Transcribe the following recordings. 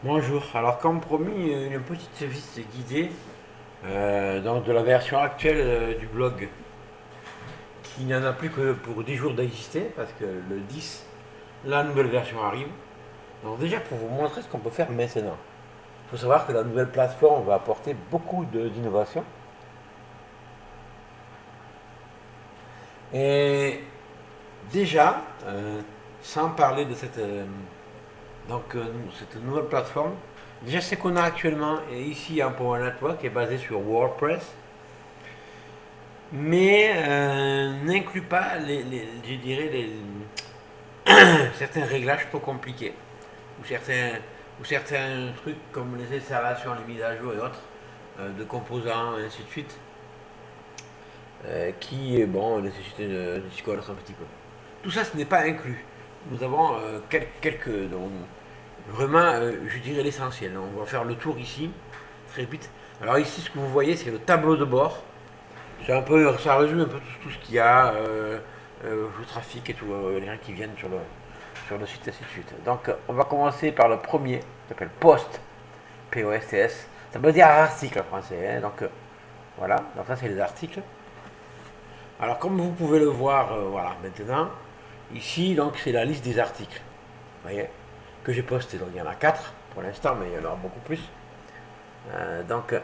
Bonjour, alors comme promis, une petite visite guidée donc de la version actuelle du blog qui n'en a plus que pour 10 jours d'exister parce que le 10, la nouvelle version arrive. Donc déjà pour vous montrer ce qu'on peut faire maintenant, il faut savoir que la nouvelle plateforme va apporter beaucoup d'innovations. Et déjà, sans parler de cette nouvelle plateforme, déjà ce qu'on a actuellement ici un Power Network est basé sur WordPress. Mais n'inclut pas je dirais certains réglages trop compliqués ou certains trucs comme les installations, les mises à jour et autres de composants et ainsi de suite qui bon nécessitent de s'y connaître un petit peu. Tout ça, ce n'est pas inclus. Nous avons quelques donc, vraiment, je dirais l'essentiel. On va faire le tour ici très vite. Alors ici, ce que vous voyez, c'est le tableau de bord. C'est un peu, ça résume un peu tout ce qu'il y a, le trafic et tout, les gens qui viennent sur le site, ainsi de suite. Donc, on va commencer par le premier, qui s'appelle Post, P-O-S-T-S. Ça veut dire article en français, hein, donc voilà. Donc, ça, c'est les articles. Alors, comme vous pouvez le voir, voilà, maintenant, ici, donc, c'est la liste des articles, vous voyez, que j'ai posté. Donc, il y en a 4 pour l'instant, mais il y en aura beaucoup plus. Donc,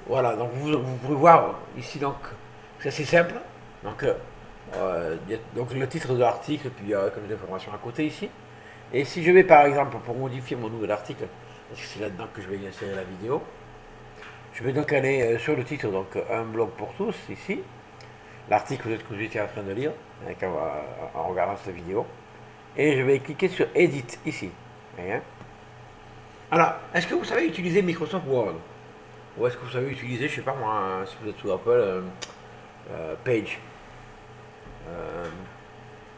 voilà, donc vous pouvez voir ici, donc, c'est assez simple. Donc, y a donc le titre de l'article, puis il y a comme des informations à côté ici. Et si je vais par exemple, pour modifier mon nouvel article, parce que c'est là-dedans que je vais insérer la vidéo, je vais donc aller sur le titre, donc un blog pour tous, ici. L'article peut-être que vous étiez en train de lire, en regardant cette vidéo. Et je vais cliquer sur Edit, ici. Voyez. Alors, est-ce que vous savez utiliser Microsoft Word? Ou est-ce que vous savez utiliser, je sais pas moi, si vous êtes sous Apple, Page? Euh,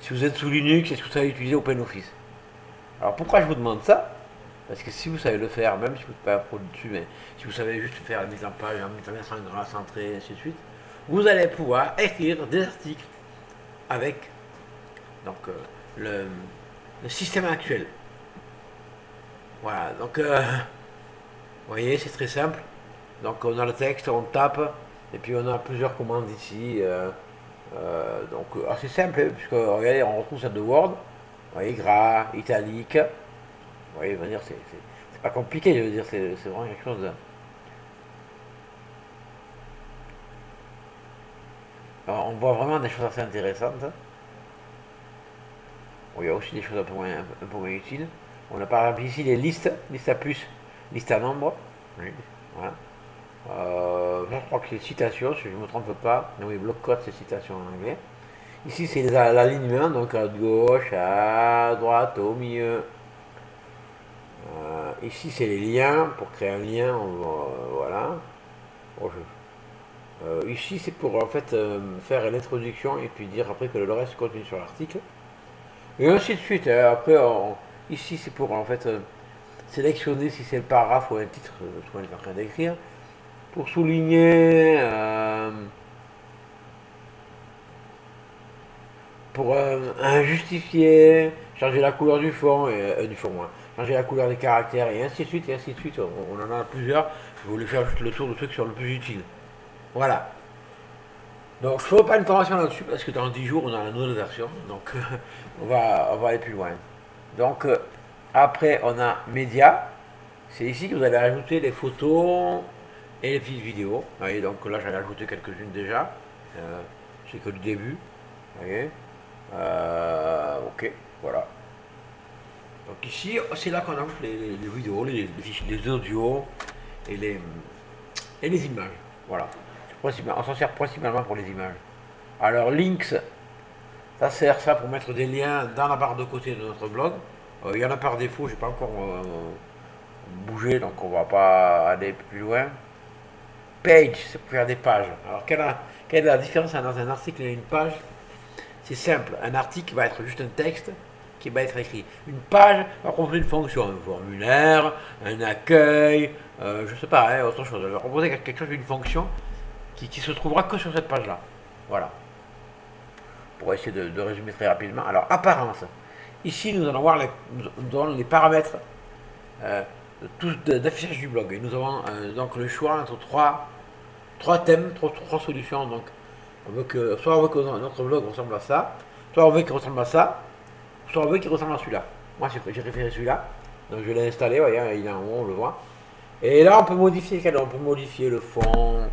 Si vous êtes sous Linux, est-ce que vous savez utiliser OpenOffice? Alors pourquoi je vous demande ça? Parce que si vous savez le faire, même si vous n'êtes pas pro dessus, mais si vous savez juste faire la mise en page, mettre en gras, centré, ainsi de suite, vous allez pouvoir écrire des articles avec donc, le système actuel. Voilà, donc vous voyez, c'est très simple. Donc on a le texte, on tape, et puis on a plusieurs commandes ici. Donc assez simple, hein, puisque regardez, on retrouve ça de Word. Vous voyez, gras, italique. Vous voyez, je veux dire, c'est pas compliqué, je veux dire, c'est vraiment quelque chose de. Alors, on voit vraiment des choses assez intéressantes. Bon, il y a aussi des choses un peu moins utiles. On a par exemple ici les listes, liste à plus, liste à nombre. Oui, voilà. Je crois que c'est citation, si je ne me trompe pas. Non, oui, bloc code, c'est citation en anglais. Ici, c'est l'alignement, donc à gauche, à droite, au milieu. Ici, c'est les liens. Pour créer un lien, voilà. Bon, ici, c'est pour en fait faire l'introduction et puis dire après que le reste continue sur l'article. Et ainsi de suite, hein. Après, ici, c'est pour en fait sélectionner si c'est le paragraphe ou un titre ce qu'on est en train d'écrire. Pour souligner, pour justifier, changer la couleur du fond, du fond, hein. Changer la couleur des caractères, et ainsi de suite, et ainsi de suite. On en a plusieurs. Je voulais faire juste le tour de trucs sur le plus utile. Voilà. Donc je ne ferai pas une formation là-dessus parce que dans 10 jours on a la nouvelle version. Donc on va aller plus loin. Donc après on a médias. C'est ici que vous allez ajouter les photos et les petites vidéos. Vous voyez, donc là j'en ai ajouté quelques-unes déjà. C'est que le début. Vous voyez. Ok, voilà. Donc ici, c'est là qu'on ajoute les vidéos, les audios et les images. Voilà. On s'en sert principalement pour les images. Alors links, ça sert ça pour mettre des liens dans la barre de côté de notre blog. Il y en a par défaut, j'ai pas encore bougé, donc on va pas aller plus loin. Page, c'est pour faire des pages. Alors quelle est la différence dans un article et une page? C'est simple, un article va être juste un texte qui va être écrit. Une page va proposer une fonction, un formulaire, un accueil, je sais pas, hein, autre chose. Elle va proposer quelque chose, une fonction qui se trouvera que sur cette page-là. Voilà. Pour essayer de résumer très rapidement. Alors, apparence. Ici, nous allons voir nous avons les paramètres d'affichage du blog. Et nous avons donc le choix entre trois thèmes, trois solutions. Donc, soit on veut que notre blog ressemble à ça, soit on veut qu'il ressemble à ça, soit on veut qu'il ressemble à celui-là. Moi, j'ai préféré celui-là. Donc, je l'ai installé, voyez, il est en haut, on le voit. Et là, on peut modifier le fond,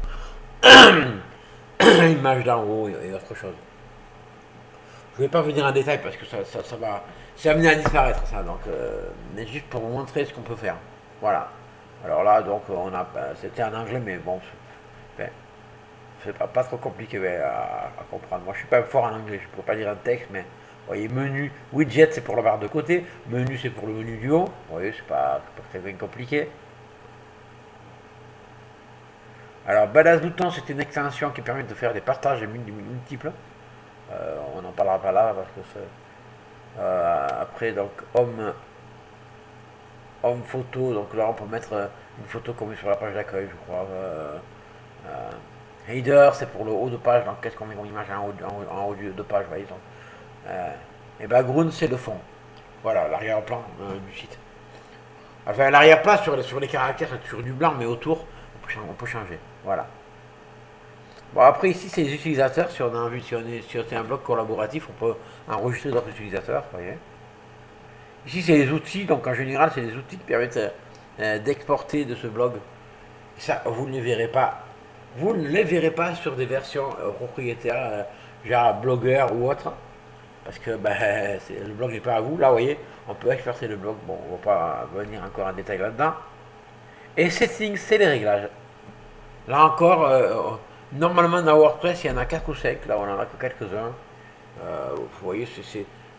l'image d'en haut et autre chose. Je ne vais pas venir en détail parce que ça va. C'est amené à disparaître ça, donc mais juste pour vous montrer ce qu'on peut faire. Voilà. Alors là, donc c'était en anglais, mais bon, c'est pas trop compliqué à comprendre. Moi, je suis pas fort en anglais, je ne peux pas lire un texte, mais vous voyez, menu, widget, c'est pour la barre de côté, menu, c'est pour le menu du haut. Vous voyez, c'est pas très bien compliqué. Alors, Badass Bouton, c'est une extension qui permet de faire des partages multiples. On n'en parlera pas là parce que c'est. Après, donc, home photo, donc là, on peut mettre une photo comme sur la page d'accueil, je crois. Header, c'est pour le haut de page, donc qu'est-ce qu'on met comme image en haut de page, vous voyez. Et background, c'est le fond. Voilà, l'arrière-plan du site. Enfin, l'arrière-plan sur les caractères, c'est sur du blanc, mais autour, on peut changer. Voilà. Bon, après, ici, c'est les utilisateurs. Si on a envie, si c'est un blog collaboratif, on peut enregistrer d'autres utilisateurs, vous voyez. Ici, c'est les outils. Donc, en général, c'est les outils qui permettent d'exporter de ce blog. Ça, vous ne les verrez pas. Vous ne les verrez pas sur des versions propriétaires, genre Blogger ou autre. Parce que le blog n'est pas à vous. Là, vous voyez, on peut exporter le blog. Bon, on ne va pas venir encore en détail là-dedans. Et settings, c'est les réglages. Là encore, normalement dans WordPress, il y en a 4 ou 5. Là, on en a que quelques-uns. Vous voyez,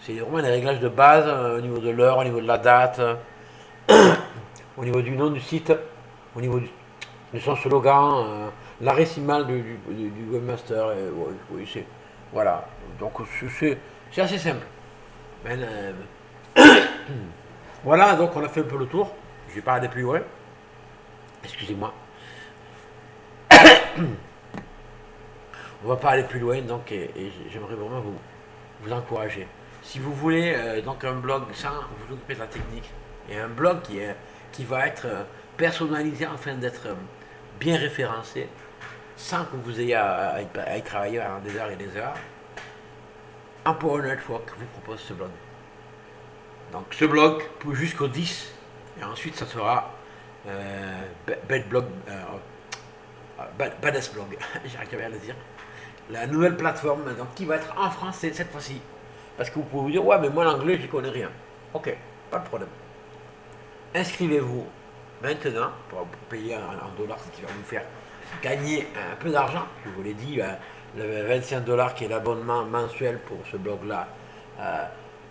c'est vraiment les réglages de base au niveau de l'heure, au niveau de la date, au niveau du nom du site, au niveau de son slogan, l'arrêt simal du webmaster. Oui, voilà. Donc, c'est assez simple. Voilà, donc on a fait un peu le tour. Je ne vais pas aller plus loin. Excusez-moi. On va pas aller plus loin, donc et j'aimerais vraiment vous encourager. Si vous voulez donc un blog sans vous occuper de la technique, et un blog qui va être personnalisé afin d'être bien référencé, sans que vous ayez à y travailler pendant des heures et des heures, Empower Network vous propose ce blog. Donc ce blog pour jusqu'au 10, et ensuite ça sera Badass Blog, j'arrive à le dire. La nouvelle plateforme donc, qui va être en français cette fois-ci. Parce que vous pouvez vous dire, ouais, mais moi l'anglais, je connais rien. Ok, pas de problème. Inscrivez-vous maintenant pour payer en dollars, ce qui va vous faire gagner un peu d'argent. Je vous l'ai dit, le 25 dollars qui est l'abonnement mensuel pour ce blog-là.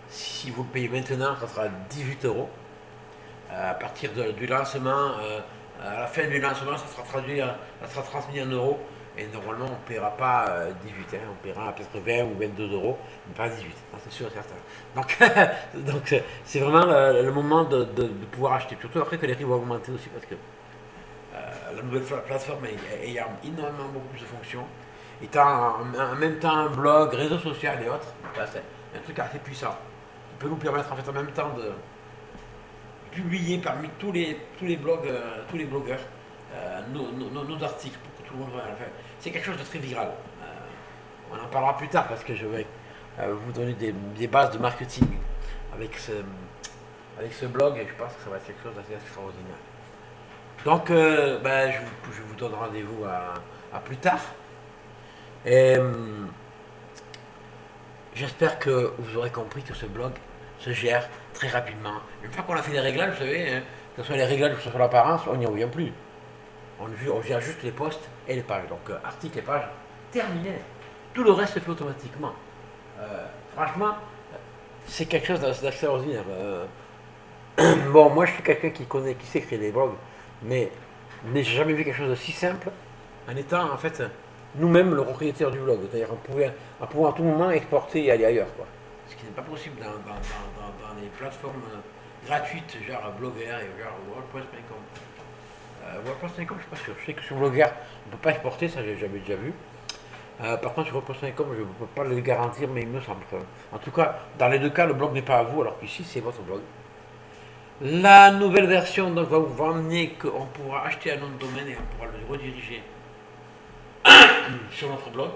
Si vous le payez maintenant, ça sera 18 euros. À partir du lancement, à la fin du lancement, ça sera transmis en euros. Et normalement, on ne paiera pas 18, on paiera peut-être 20 ou 22 euros, mais pas 18, c'est sûr et certain. Donc c'est vraiment le moment de pouvoir acheter. Surtout après que les prix vont augmenter aussi, parce que la nouvelle plateforme ayant énormément beaucoup plus de fonctions, étant en même temps un blog, réseau social et autres, c'est un truc assez puissant. Qui peut nous permettre en fait en même temps de publier parmi tous les blogs, tous les blogueurs nos articles pour que tout le monde voit. Enfin, c'est quelque chose de très viral. On en parlera plus tard parce que je vais vous donner des bases de marketing avec ce blog et je pense que ça va être quelque chose d'assez extraordinaire. Donc, je vous donne rendez-vous à plus tard. Et j'espère que vous aurez compris que ce blog se gère très rapidement. Une fois qu'on a fait les réglages, vous savez, que ce soit les réglages ou que ce soit l'apparence, on n'y revient plus. On gère juste les posts et les pages. Donc, articles et pages, terminé. Tout le reste se fait automatiquement. Franchement, c'est quelque chose d'extraordinaire. Bon, moi, je suis quelqu'un qui sait créer des blogs, mais j'ai jamais vu quelque chose de si simple en étant, en fait, nous-mêmes le propriétaire du blog. C'est-à-dire on pouvait à tout moment exporter et aller ailleurs, quoi. Ce qui n'est pas possible dans les plateformes gratuites, genre Blogger et genre WordPress.com. WordPress.com, je suis pas sûr. Je sais que sur Blogger, on ne peut pas exporter, ça j'ai jamais déjà vu. Par contre, sur WordPress.com, je ne peux pas le garantir, mais il me semble. En tout cas, dans les deux cas, le blog n'est pas à vous, alors qu'ici, c'est votre blog. La nouvelle version donc, va vous amener qu'on pourra acheter un nom de domaine et on pourra le rediriger sur notre blog.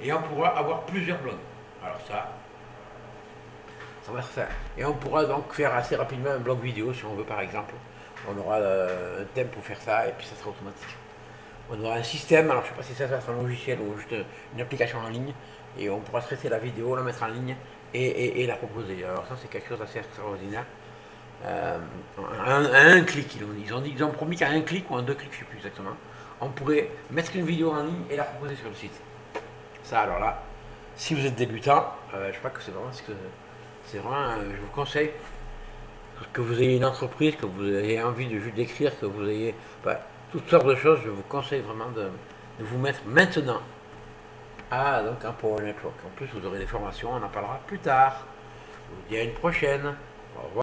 Et on pourra avoir plusieurs blogs. Alors ça va se faire. Et on pourra donc faire assez rapidement un blog vidéo si on veut par exemple. On aura un thème pour faire ça et puis ça sera automatique. On aura un système, alors je ne sais pas si ça va être un logiciel ou juste une application en ligne. Et on pourra traiter la vidéo, la mettre en ligne et la proposer. Alors ça c'est quelque chose d'assez extraordinaire. À un clic, ils ont promis qu'à un clic ou en deux clics, je ne sais plus exactement, on pourrait mettre une vidéo en ligne et la proposer sur le site. Ça alors là, si vous êtes débutant, je crois que c'est vraiment, je vous conseille que vous ayez une entreprise, que vous ayez envie de juste d'écrire, que vous ayez toutes sortes de choses, je vous conseille vraiment de vous mettre maintenant à donc un Power Network. En plus, vous aurez des formations, on en parlera plus tard. Je vous dis à une prochaine.